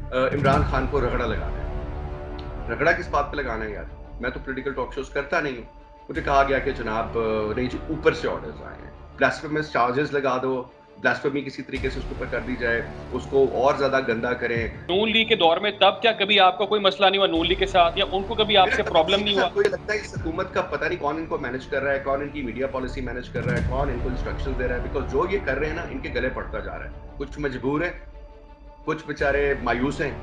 इमरान खान को रगड़ा लगाना है। रगड़ा किस बात पे लगाना है यार? मैं तो पॉलिटिकल टॉक शोज़ करता नहीं हूँ। मुझे कहा गया कि जनाब नहीं जी, ऊपर से ऑर्डर्स आए हैं। ब्लास्फेमस चार्जेस लगा दो, ब्लास्फेमी किसी तरीके से उसके ऊपर कर दी जाए, उसको और ज़्यादा गंदा करें। नून लीग के दौर में तब क्या कभी आपका कोई मसला नहीं हुआ नून लीग के साथ, या उनको कभी मेरा आपसे कभी प्रॉब्लम किसी के नहीं साथ हुआ? मुझे लगता है इस हुकूमत का पता नहीं कौन इनको मैनेज कर रहा है, कौन इनकी मीडिया पॉलिसी मैनेज कर रहा है, कौन इनको इंस्ट्रक्शंस दे रहा है, बिकॉज़ जो ये कर रहे हैं ना, इनके गले पड़ता जा रहा है। कुछ मजबूर हैं, कुछ बेचारे मायूस हैं,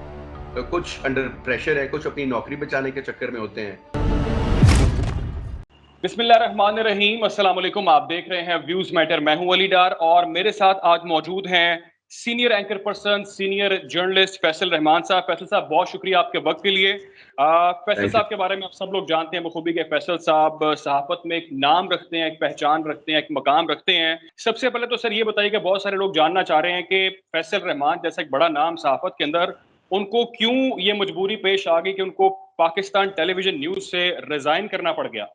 कुछ अंडर प्रेशर हैं, कुछ अपनी नौकरी बचाने के चक्कर में होते हैं। बिस्मिल्लाहिर्रहमानिर्रहीम, अस्सलाम वालेकुम। आप देख रहे हैं व्यूज मैटर। मैं हूं अली डार और मेरे साथ आज मौजूद हैं senior anchor person, senior journalist Faisal Rehman साहब। फैसल साहब, बहुत शुक्रिया आपके वक्त के लिए। Faisal thank you. साहब के बारे में आप सब लोग जानते हैं बखूबी के फैसल साहब सहाफत में एक नाम रखते हैं, एक पहचान रखते हैं, एक मकाम रखते हैं। सबसे पहले तो सर ये बताइए कि बहुत सारे लोग जानना चाह रहे हैं कि फैसल रहमान जैसा एक बड़ा नाम सहाफत के अंदर, उनको क्यों ये मजबूरी पेश आ गई कि उनको पाकिस्तान टेलीविजन न्यूज से रिजाइन करना पड़ गया?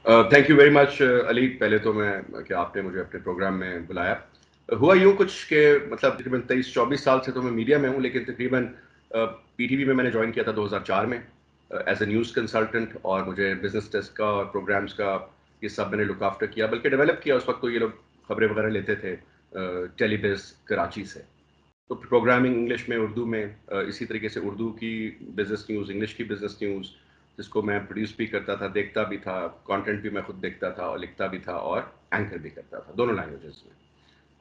Thank you very much Ali. पहले तो मैं कि आपने मुझे अपने प्रोग्राम में बुलाया। हुआ यूँ कुछ कि मतलब तकरीबन 23-24 साल से तो मैं मीडिया में हूँ, लेकिन तकरीबन पीटीवी में मैंने जॉइन किया था 2004 में एज़ अ न्यूज़ कंसल्टेंट, और मुझे बिज़नेस डेस्क का और प्रोग्राम्स का ये सब मैंने लुक आफ्टर किया, बल्कि डेवलप किया। उस वक़्त तो ये लोग खबरें वगैरह लेते थे टेलीबिज़ कराची से। तो प्रोग्रामिंग इंग्लिश में, उर्दू में, इसी तरीके से उर्दू की बिज़नेस न्यूज़, इंग्लिश की बिज़नेस न्यूज़, जिसको मैं प्रोड्यूस भी करता था, देखता भी था, कंटेंट भी मैं खुद देखता था और लिखता भी था और एंकर भी करता था, दोनों लैंग्वेजेज़ में।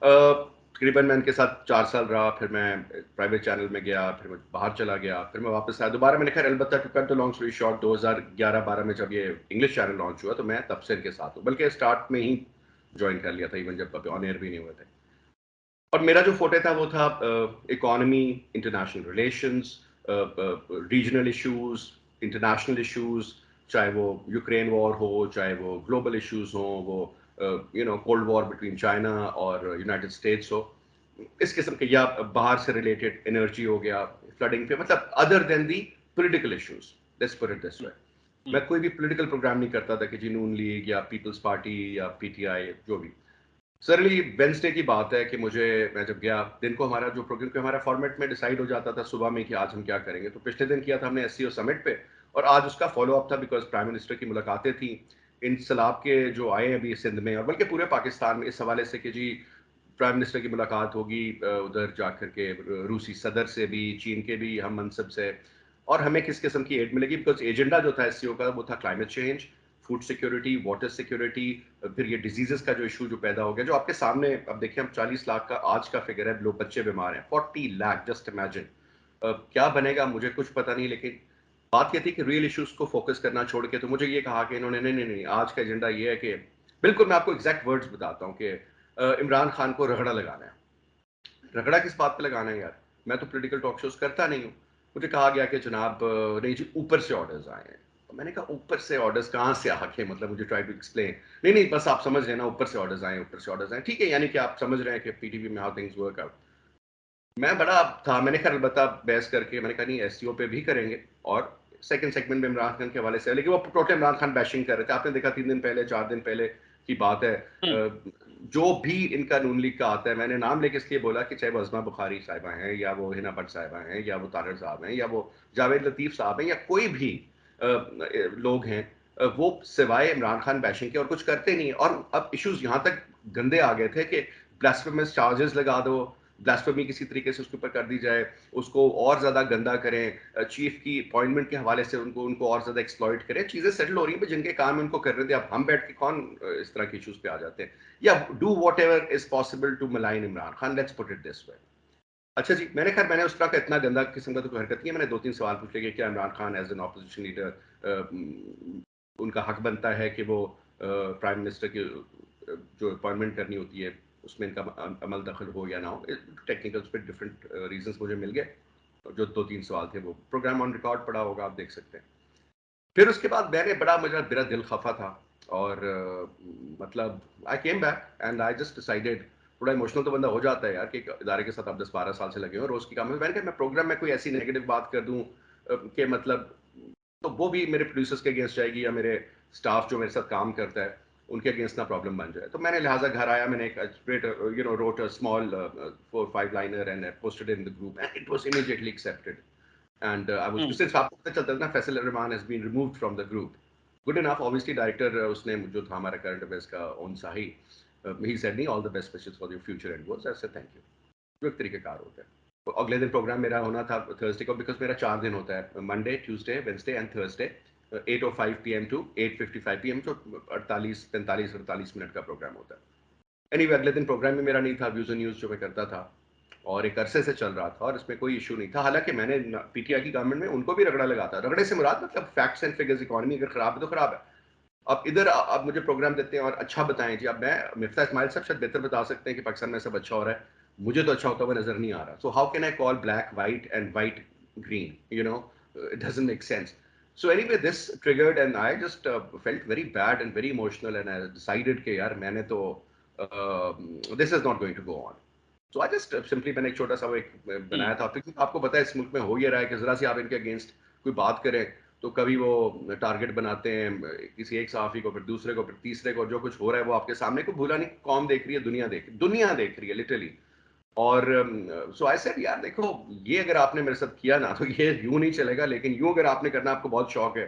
तकरीबन मैं इनके साथ 4 साल रहा, फिर मैं प्राइवेट चैनल में गया, फिर मैं बाहर चला गया, फिर मैं वापस आया दोबारा। मैंने खैर अलबत्ता to cut the long story short 2011-12 में जब ये इंग्लिश चैनल लॉन्च हुआ, तो मैं तब से इनके साथ हूँ, बल्कि स्टार्ट में ही जॉइन कर लिया था, इवन जब ऑन एयर भी नहीं हुए थे। और मेरा जो फोटे था वो था economy, international relations, regional issues, international issues, चाहे वो यूक्रेन वॉर हो, चाहे वो ग्लोबल इश्यूज हो, वो कोल्ड वॉर बिटवीन चाइना और यूनाइटेड स्टेट्स हो, इस किस्म के, या बाहर से रिलेटेड एनर्जी हो गया, फ्लडिंग पे, मतलब other than the political issues, let's put it this way. Hmm. मैं कोई भी पॉलिटिकल प्रोग्राम नहीं करता था कि जी नून लीग या पीपल्स पार्टी या पीटीआई, जो भी। सरली वेंसडे की बात है कि मैं जब गया दिन को, हमारा जो प्रोग्राम, क्योंकि हमारा फॉर्मेट में डिसाइड हो जाता था सुबह में कि आज हम क्या करेंगे, तो पिछले दिन किया था हमने एससीओ समिट पे, और आज उसका फॉलो अप था, बिकॉज प्राइम मिनिस्टर की मुलाकातें थी इन सलाब के जो आए हैं अभी सिंध में, और बल्कि पूरे पाकिस्तान में, इस हवाले से कि जी प्राइम मिनिस्टर की मुलाकात होगी उधर जाकर के रूसी सदर से भी, चीन के भी हम मनसब से, और हमें किस किस्म की एड मिलेगी, बिकॉज एजेंडा जो था एससीओ का वो था climate change, food security, water security, फिर ये डिजीजेस का जो इशू जो पैदा हो गया, जो आपके सामने अब देखिए, हम 40 लाख का आज का फिगर है, लोग बच्चे बीमार हैं, 40 लाख, जस्ट इमेजिन। क्या बनेगा मुझे कुछ पता नहीं, लेकिन बात ये थी कि रियल इश्यूज को फोकस करना छोड़ के, तो मुझे ये कहा कि इन्होंने नहीं नहीं नहीं, आज का एजेंडा ये है कि, बिल्कुल मैं आपको एग्जैक्ट वर्ड्स बताता हूँ कि इमरान खान को रगड़ा लगाना है। रगड़ा किस बात पे लगाना है यार? मैं तो पॉलिटिकल टॉक शोज़ करता नहीं हूँ। मुझे कहा गया कि जनाब नहीं जी, ऊपर से ऑर्डर्स आए हैं। तो मैंने कहा ऊपर से ऑर्डर्स कहाँ से आ गए? मतलब मुझे ट्राई टू एक्सप्लेन। नहीं, नहीं, बस आप समझ रहे हैं ना, ऊपर से ऑर्डर्स आए हैं, ऊपर से ऑर्डर्स आए हैं। ठीक है, यानी कि आप समझ रहे हैं कि पीटीवी में हाउ थिंग्स वर्क आउट। मैं बड़ा था, मैंने खैर अलबत्ता बहस करके मैंने कहा नहीं, एसईओ पे भी करेंगे, और सेकंड सेगमेंट में इमरान खान के हवाले से, लेकिन वो टोटल इमरान खान बैशिंग कर रहे थे। आपने देखा 3 दिन पहले, 4 दिन पहले की बात है, हम्म। जो भी इनका नून लीग का आता है, मैंने नाम लेके इसलिए बोला कि चाहे वो अज़मा बुखारी साहिबा हैं, या वो हिना भट्ट साहिबा हैं, या वो तारड़ साहब हैं, या वो जावेद लतीफ़ साहब हैं, या कोई भी लोग हैं, वो सिवाय इमरान खान बैशिंग के और कुछ करते नहीं हैं। और अब इश्यूज यहाँ तक गंदे आ गए थे कि ब्लास्फेमस चार्जेस लगा दो, ब्लास्फेमी किसी तरीके से उसके ऊपर कर दी जाए, उसको और ज़्यादा गंदा करें, चीफ की अपॉइंटमेंट के हवाले से उनको उनको और ज़्यादा एक्सप्लॉइट करें। चीज़ें सेटल हो रही हैं, जिनके काम उनको कर रहे थे, अब हम बैठ के कौन इस तरह के इश्यूज पे आ जाते हैं, या do whatever is possible to malign Imran Khan, let's put it this way. अच्छा जी, मैंने उस तरह का इतना गंदा किस्म का तो कोई हरकत नहीं है। मैंने 2-3 सवाल पूछे कि क्या Imran Khan as an opposition leader, उनका हक बनता है कि वो प्राइम मिनिस्टर की जो अपॉइंटमेंट करनी होती है, उसमें इनका अमल दखल हो या ना हो। टेक्निकल उस पर डिफरेंट रीजंस मुझे मिल गए। जो 2-3 सवाल थे, वो प्रोग्राम ऑन रिकॉर्ड पड़ा होगा, आप देख सकते हैं। फिर उसके बाद मैंने मेरा दिल खफा था, और मतलब I came back and I just decided, थोड़ा इमोशनल तो बंदा हो जाता है यार, कि एक इदारे के साथ आप 10-12 साल से लगे हो, रोज की काम है। मैंने कहा मैं प्रोग्राम में कोई ऐसी नेगेटिव बात कर दूं कि मतलब, तो वो भी मेरे प्रोड्यूसर्स के अगेंस्ट जाएगी, या मेरे स्टाफ जो मेरे साथ काम करता है। उनके अगेंस्ट ना प्रॉब्लम बन जाए। तो मैंने लिहाजा घर आया, मैंने एक wrote a small 4-5 liner and I posted it in the group and it was immediately accepted. And I was, since आपको पता चलता है ना Faisal Rehman has been removed from the group. Good enough, obviously director उसने जो था हमारा करंट अफेयर्स का ओन साही, he said me all the best wishes for your future endeavors. I said thank you. जो एक तरीकेकार होता है। तो अगले दिन प्रोग्राम मेरा होना था थर्सडे को, बिकॉज मेरा 4 दिन होता है, Monday, Tuesday, Wednesday and Thursday, 8:05 PM to 8:55 PM, तो 45 मिनट का प्रोग्राम होता है। एनीवे अगले दिन प्रोग्राम में मेरा नहीं था, व्यूज एंड न्यूज जो मैं करता था और एक अरसे से चल रहा था और इसमें कोई इशू नहीं था। हालांकि मैंने पीटीआई की गवर्नमेंट में उनको भी रगड़ा लगा था। रगड़े से मुराद मतलब फैक्ट्स एंड फिगर्स, इकोनॉमी अगर खराब है तो खराब है। अब इधर आप मुझे प्रोग्राम देते हैं और अच्छा बताएं जी। अब मैं मिफ्ता इस्माइल साहब शायद बेहतर बता सकते हैं कि पाकिस्तान में सब अच्छा हो रहा है, मुझे तो अच्छा होता हुआ नजर नहीं आ रहा। So how can I call black white and white green, it doesn't make sense. So anyway, this triggered and I just felt very bad and very emotional and I decided कि यार मैंने तो this is not going to go on. So I just simply मैंने एक छोटा सा वो एक बनाया था, क्योंकि आपको पता है इस मुल्क में हो ये रहा है कि जरा सी आप इनके अगेंस्ट कोई बात करें तो कभी वो टारगेट बनाते हैं किसी एक सहाफी को, फिर दूसरे को, फिर तीसरे को। जो कुछ हो रहा है वो आपके सामने को भूला नहीं, कौम देख रही है, दुनिया देख रही है लिटरली। और सो आई सेड यार देखो, ये अगर आपने मेरे साथ किया ना तो ये यूं नहीं चलेगा, लेकिन यूं अगर आपने करना, आपको बहुत शौक है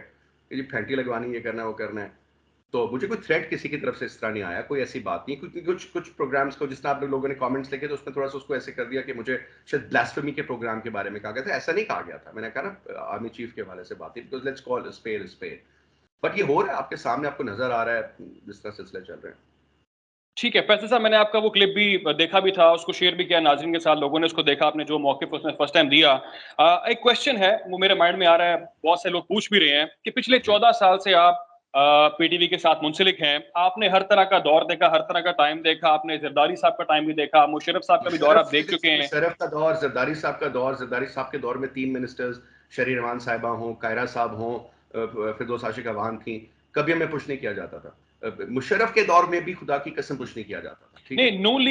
कि जी फैंटी लगवानी, ये करना है, वो करना है, तो मुझे कोई थ्रेट किसी की तरफ से इस तरह नहीं आया, कोई ऐसी बात नहीं। क्योंकि कुछ कुछ प्रोग्राम्स को जिस तरह आप लोगों ने कमेंट्स लिखे तो उसमें थोड़ा सा उसको ऐसे कर दिया कि मुझे शायद ब्लास्फेमी के प्रोग्राम के बारे में कहा गया था। ऐसा नहीं कहा गया था, मैंने कहा ना आर्मी चीफ के हवाले से बात थी, because let's call spade spade. But ये हो रहा है आपके सामने, आपको नजर आ रहा है जिस तरह सिलसिले चल रहे हैं। ठीक है, फैसल साहब, मैंने आपका वो क्लिप भी देखा भी था, उसको शेयर भी किया नाज़रीन के साथ, लोगों ने उसको देखा, आपने जो मौक़िफ़ उसमें फर्स्ट टाइम दिया। एक क्वेश्चन है, वो मेरे माइंड में आ रहा है, बहुत से लोग पूछ भी रहे हैं कि पिछले 14 साल से आप पीटीवी के साथ मुंसलिक हैं, आपने हर तरह का दौर देखा, हर तरह का टाइम देखा, आपने ज़रदारी साहब का टाइम भी देखा, मुशर्रफ साहब का भी दौर आप देख चुके हैं। मुशर्रफ का दौर, जरदारी साहब का दौर, जरदारी साहब के दौर में 3 मिनिस्टर्स, शरी रहमान साहिबा हों, कायरा साहब हों, फिरदौस आशिक अवान थी, कभी हमें पुश नहीं किया जाता था। मुशर्रफ के दौर में भी खुदा की कसम पुश नहीं किया जाता था, ठीक है? नहीं, नून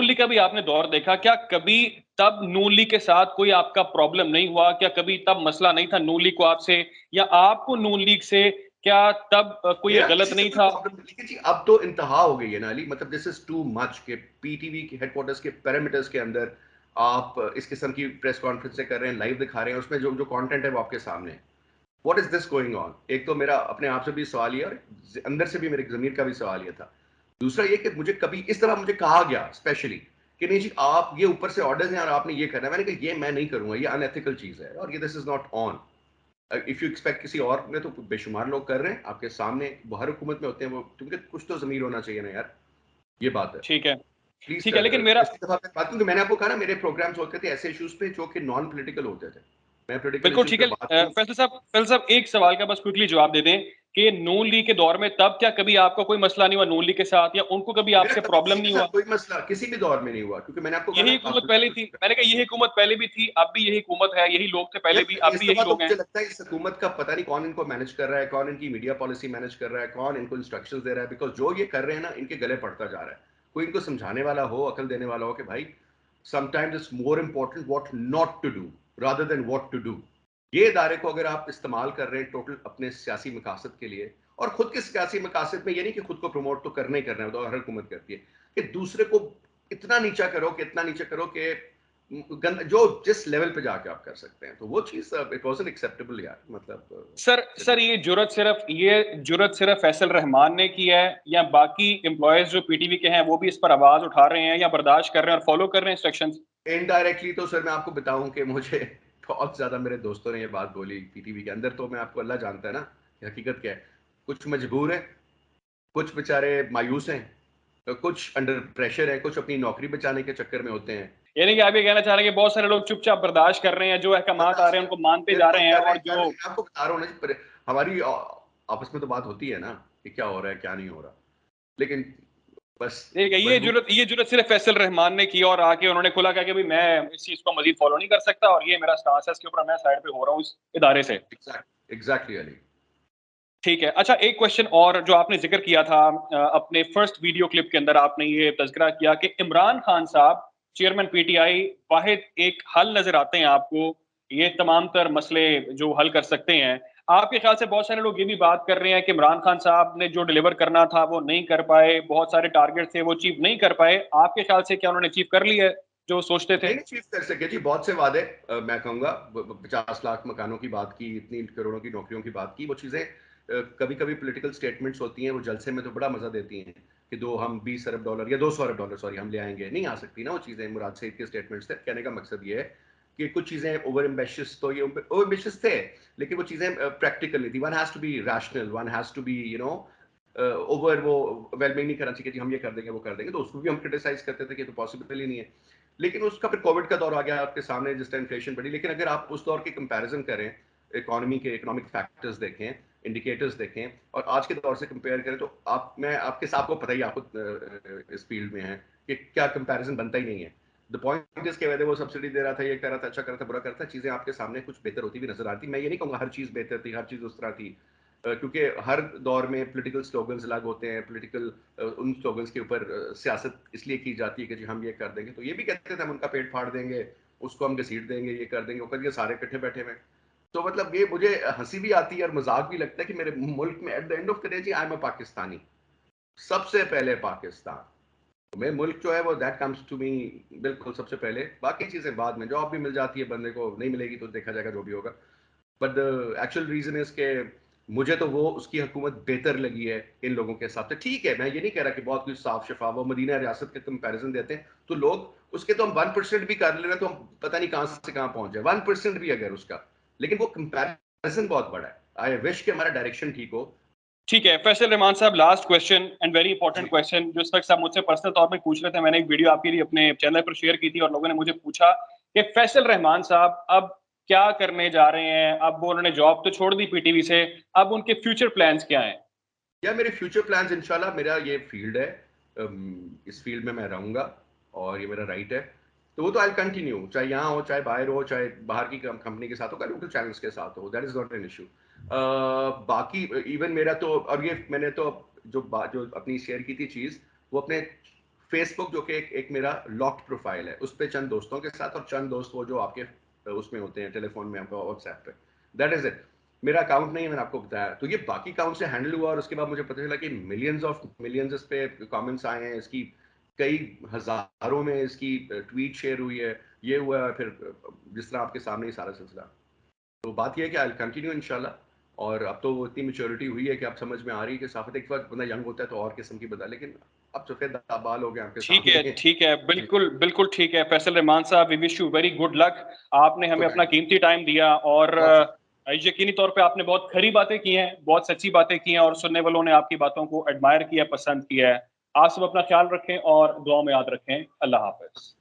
लीग का भी आपने दौर देखा, क्या कभी तब नून लीग के साथ कोई आपका प्रॉब्लम नहीं हुआ? क्या कभी तब मसला नहीं था नून लीग को आपसे, या आपको नून लीग से क्या तब कोई ये मेरा गलत किसी से नहीं कोई था? प्रॉब्लम नहीं, लेकिन जी अब तो इंतहा हो गई है ना अली, मतलब दिस इज टू मच के पीटीवी के हेडक्वार्टर्स के पैरामीटर्स के अंदर आप इस किस्म की प्रेस कॉन्फ्रेंसें कर रहे हैं, लाइव दिखा रहे हैं, उसमें जो जो कंटेंट है वो आपके सामने है। What is this going on? एक तो मेरा अपने आप से भी सवाल ये, और अंदर से भी मेरे ज़मीर का भी सवाल ये था। दूसरा ये कि मुझे कभी इस तरह मुझे कहा गया स्पेशली कि नहीं जी आप ये ऊपर से ऑर्डर्स हैं और आपने ये करना है। मैंने कहा ये मैं नहीं करूंगा, ये अनएथिकल चीज़ है और ये this is not on. If you expect किसी और ने, तो बेशुमार लोग कर रहे हैं आपके सामने, हर हुकूमत में होते हैं वो, तुमके कुछ तो ज़मीर होना चाहिए ना यार, ये बात है। ठीक है, प्लीज़ ठीक है, लेकिन मेरा पिछली दफ़ा मैं बात करूँ कि मैंने आपको कहा ना मेरे प्रोग्राम्स होते थे ऐसे इश्यूज़ पे जो कि नॉन पॉलिटिकल होते थे। मैं पॉलिटिकल बिल्कुल इश्यूज़ ठीक पे है। बात नहीं। फैसल साहब एक सवाल का बस क्विकली जवाब दे दें कि नून लीग के दौर में तब क्या कभी आपका कोई मसला नहीं हुआ नून लीग के साथ, या उनको कभी मेरा आपसे कभी प्रॉब्लम किसी के नहीं साथ हुआ? कोई मसला किसी भी दौर में नहीं हुआ, क्योंकि मैंने आपको कहा यही ना हुकूमत आप पहले थी, मैंने कहा यही हुकूमत पहले भी थी, अब भी यही हुकूमत है, यही लोग थे पहले भी, यार अब इस भी यही दफा तो लोग हैं। मुझे लगता है इस हुकूमत का पता नहीं कौन इनको मैनेज कर रहा है, कौन इनकी मीडिया पॉलिसी मैनेज कर रहा है, कौन इनको इंस्ट्रक्शंस दे रहा है, बिकॉज जो ये कर रहे हैं ना इनके गले पड़ता जा रहा है। कोई इनको समझाने वाला हो, अकल देने वाला हो कि भाई sometimes it's more important what not to do rather than what to do. ये इदारे को अगर आप इस्तेमाल कर रहे हैं टोटल अपने सियासी मकासद के लिए, और खुद के सियासी मकासद में ये नहीं कि खुद को प्रमोट तो करना ही करना है, तो हर हुकूमत करती है, कि दूसरे को इतना नीचा करो कि इतना नीचा करो कि जो जिस लेवल पे जाके आप कर सकते हैं, तो वो चीज इट वाजंट एक्सेप्टेबल यार, मतलब सर ये जुर्रत सिर्फ फैसल रहमान ने की है, या बाकी एम्प्लॉयज जो पीटीवी के हैं वो भी इस पर आवाज उठा रहे हैं, या बर्दाश्त कर रहे हैं और फॉलो कर रहे हैं इंस्ट्रक्शंस? इनडायरेक्टली तो सर मैं आपको बताऊं कि मुझे बहुत ज्यादा मेरे दोस्तों ने ये बात बोली पीटीवी के अंदर, तो मैं आपको अल्लाह जानता है ना कि हकीकत क्या है। कुछ मजबूर है, कुछ बेचारे मायूस हैं, तो कुछ अंडर प्रेशर है, कुछ अपनी नौकरी बचाने के चक्कर में होते हैं। यानी कि आप ये कहना चाह रहे हैं कि बहुत सारे लोग चुपचाप बर्दाश्त कर रहे हैं, जो अहकामात आ रहे बर्दाश्त हैं उनको मानते जा बिल्कुल रहे हैं, कर रहे और हैं, जो मैं आपको बता रहा हूँ ना जी, हमारी आपस में तो बात होती है ना कि क्या हो रहा है क्या नहीं हो रहा, लेकिन बस ठीक है, मजबूर। ये जुर्रत सिर्फ फैसल रहमान ने की, और आके उन्होंने खुला कहा कि भाई मैं इस चीज को मजीद फॉलो नहीं कर सकता और ये मेरा स्टांस है, इसके ऊपर मैं साइड पे हो रहा हूँ इस इदारे से। एग्जैक्टली अली। ठीक है। अच्छा, एक क्वेश्चन और जो आपने ज़िक्र किया था अपने फर्स्ट वीडियो क्लिप के अंदर, आपने ये तज़किरा किया कि इमरान खान साहब चेयरमैन पीटीआई वाहिद एक हल नज़र आते हैं आपको, ये तमाम तर मसले जो हल कर सकते हैं। आपके ख्याल से बहुत सारे लोग ये भी बात कर रहे हैं कि इमरान खान साहब ने जो डिलीवर करना था वो नहीं कर पाए, बहुत सारे टारगेट थे वो अचीव नहीं कर पाए। आपके ख्याल से क्या उन्होंने अचीव कर ली है, जो सोचते थे? नहीं अचीव कर सके जी, बहुत से वादे, मैं कहूँगा 50 लाख मकानों की बात की, इतनी करोड़ों की नौकरियों की बात की, वो चीज़ें कभी-कभी पॉलिटिकल स्टेटमेंट्स होती हैं, वो जलसे में तो बड़ा मज़ा देती हैं कि दो हम 20 अरब डॉलर या 200 अरब डॉलर सॉरी हम ले आएँगे, नहीं आ सकती ना वो चीज़ें। मुराद सईद के स्टेटमेंट्स थे, कहने का मकसद ये है कि कुछ चीज़ें ओवर एम्बिशियस, तो ये ओवर एम्बिशियस थे, लेकिन वो चीज़ें प्रैक्टिकल नहीं थी। One has to be rational, one has to be overwhelming नहीं करना चाहिए कि हम ये कर देंगे, वो कर देंगे, तो उसको भी हम क्रिटिसाइज़ करते थे कि ये तो पॉसिबल ही नहीं है। लेकिन उसका फिर कोविड का दौर आ गया आपके सामने, जिस टाइम इन्फ्लेशन बढ़ी। लेकिन अगर आप उस दौर की कंपैरिजन करें, इकोनॉमी के इकोनॉमिक फैक्टर्स देखें, इंडिकेटर्स देखें और आज के दौर से कंपेयर करें, तो आप मैं आपके साथ को पता ही, आप इस फील्ड में हैं कि क्या कंपैरिजन बनता ही नहीं है। द पॉइंट इज के वजह वो सब्सिडी दे रहा था, ये कर रहा था, अच्छा कर रहा था, बुरा कर रहा था, चीजें आपके सामने कुछ बेहतर होती भी नजर आती। मैं ये नहीं कहूँगा हर चीज बेहतर थी, हर चीज उस तरह थी, क्योंकि हर दौर में पॉलिटिकल स्लोगन्स अलग होते हैं, पॉलिटिकल उन स्लोगन्स के ऊपर सियासत इसलिए की जाती है कि जी हम ये कर देंगे, तो ये भी कहते थे हम उनका पेट फाड़ देंगे, उसको हम घसीट देंगे, ये कर देंगे, वो कर, ये सारे इकट्ठे बैठे हुए। तो मतलब ये मुझे हंसी भी आती है और मजाक भी लगता है कि मेरे मुल्क में at the end of the day जी आई एम अ पाकिस्तानी, सबसे पहले पाकिस्तान। तो मेरे मुल्क जो है वो दैट कम्स टू मी बिल्कुल सबसे पहले, बाकी चीजें बाद में। जॉब भी मिल जाती है बंदे को, नहीं मिलेगी तो देखा जाएगा जो भी होगा। But the actual reason is के मुझे तो वो उसकी हुकूमत बेहतर लगी है इन लोगों के हिसाब से। ठीक है, मैं ये नहीं कह रहा कि बहुत कुछ साफ शफाफ, वो मदीना रियासत के कंपैरिजन देते हैं तो लोग उसके, तो हम 1% भी कर ले रहे हैं तो हम पता नहीं कहां से कहां पहुंच जाए, 1% भी अगर उसका, लेकिन वो कंपैरिजन बहुत बड़ा है। आई विश कि हमारा डायरेक्शन ठीक हो। ठीक है, फैसल रहमान साहब, last question and very important जी क्वेश्चन जो इस वक्त आप मुझसे पर्सनल तौर पे पूछ रहे थे। मैंने एक वीडियो आपके लिए अपने चैनल पर शेयर की थी और लोगों ने मुझे पूछा कि फैसल रहमान साहब अब क्या करने जा रहे हैं? अब वो उन्होंने जॉब तो छोड़ दी पीटीवी से, अब उनके फ्यूचर प्लान्स क्या हैं? या मेरे फ्यूचर प्लान्स इंशाल्लाह, मेरा ये फील्ड है, इस फील्ड में मैं रहूंगा और ये मेरा राइट है, तो वो तो आई कंटिन्यू, चाहे यहाँ हो, चाहे बाहर हो, चाहे बाहर की कंपनी के साथ हो, लोकल चैनल्स के साथ हो, that is not an issue. बाकी इवन मेरा तो, और ये मैंने तो जो अपनी शेयर की थी चीज, वो अपने फेसबुक, जो कि एक मेरा लॉक्ड प्रोफाइल है, उस पर चंद दोस्तों के साथ, और चंद दोस्त वो जो आपके उसमें होते हैं टेलीफोन में, आपका व्हाट्सएप पे, दैट इज इट। मेरा अकाउंट नहीं है, मैंने आपको बताया। तो ये बाकी अकाउंट से हैंडल हुआ और उसके बाद मुझे पता चला कि मिलियंस इस पे कमेंट्स आए हैं, इसकी कई हजारों में इसकी ट्वीट शेयर हुई है, ये हुआ है, फिर जिस तरह आपके सामने ही सारा सिलसिला। तो बात यह है कि आई कंटिन्यू इंशाल्लाह। और अब तो वो इतनी मेच्योरिटी हुई है कि अब समझ में आ रही है कि साफत, एक बार बंदा यंग होता है तो और किस्म की बता, लेकिन अब सफेद बाल हो गए आपके सामने। ठीक है, जी बिल्कुल, बिल्कुल ठीक है। फैसल रहमान साहब, we wish you very good luck. आपने हमें अपना शुक्रिया, कीमती टाइम दिया और बहुत शुक्रिया। यकीनी तौर पे आपने बहुत खरी बातें की हैं, बहुत सच्ची बातें की हैं और सुनने वालों ने आपकी बातों को एडमायर किया, पसंद किया है। आप सब अपना ख्याल रखें और दुआ में याद रखें। अल्लाह हाफ़िज़।